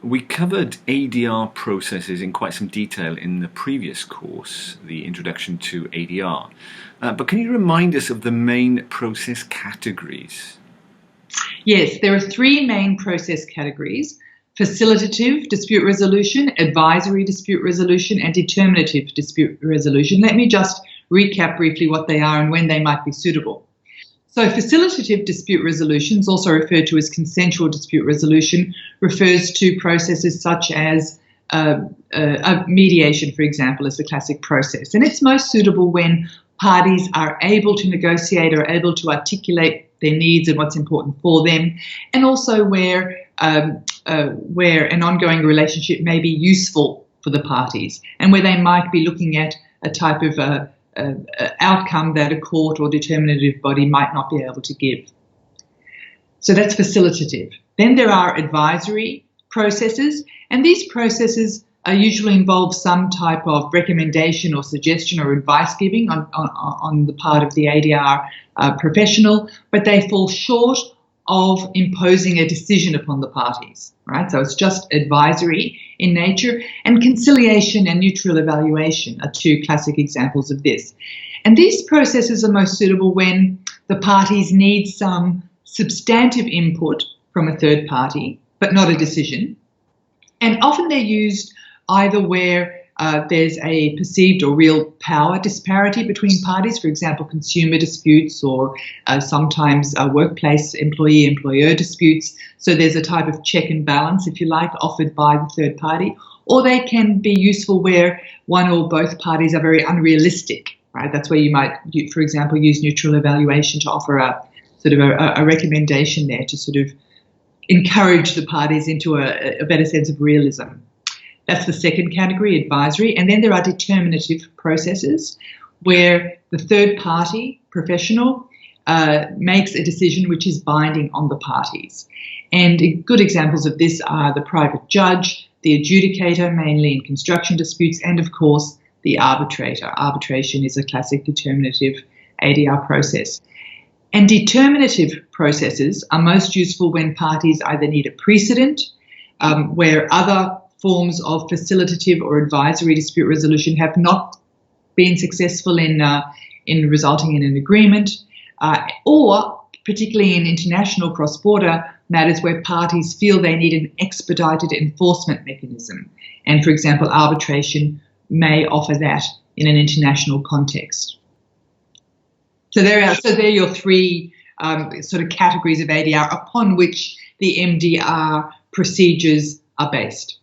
We covered ADR processes in quite some detail in the previous course, the Introduction to ADR. But can you remind us of the main process categories? Yes, there are three main process categories: facilitative dispute resolution, advisory dispute resolution, and determinative dispute resolution. Let me just recap briefly what they are and when they might be suitable. So facilitative dispute resolutions, also referred to as consensual dispute resolution, refers to processes such as mediation, for example, is the classic process. And it's most suitable when parties are able to negotiate or able to articulate their needs and what's important for them, and also where an ongoing relationship may be useful for the parties and where they might be looking at a type of outcome that a court or determinative body might not be able to give. So that's facilitative. Then there are advisory processes, and these processes usually involve some type of recommendation or suggestion or advice giving on the part of the ADR professional, but they fall short of imposing a decision upon the parties, right? So it's just advisory in nature, and conciliation and neutral evaluation are two classic examples of this. And these processes are most suitable when the parties need some substantive input from a third party, but not a decision. And often they're used either where there's a perceived or real power disparity between parties, for example, consumer disputes or sometimes workplace employee-employer disputes. So there's a type of check and balance, if you like, offered by the third party. Or they can be useful where one or both parties are very unrealistic, right? That's where you might, for example, use neutral evaluation to offer a sort of a recommendation there to sort of encourage the parties into a better sense of realism. That's the second category, advisory. And then there are determinative processes where the third party professional makes a decision which is binding on the parties. And good examples of this are the private judge, the adjudicator, mainly in construction disputes, and of course, the arbitrator. Arbitration is a classic determinative ADR process. And determinative processes are most useful when parties either need a precedent, where other forms of facilitative or advisory dispute resolution have not been successful in resulting in an agreement, or particularly in international cross-border matters where parties feel they need an expedited enforcement mechanism. And, for example, arbitration may offer that in an international context. So they're your three sort of categories of ADR upon which the MDR procedures are based.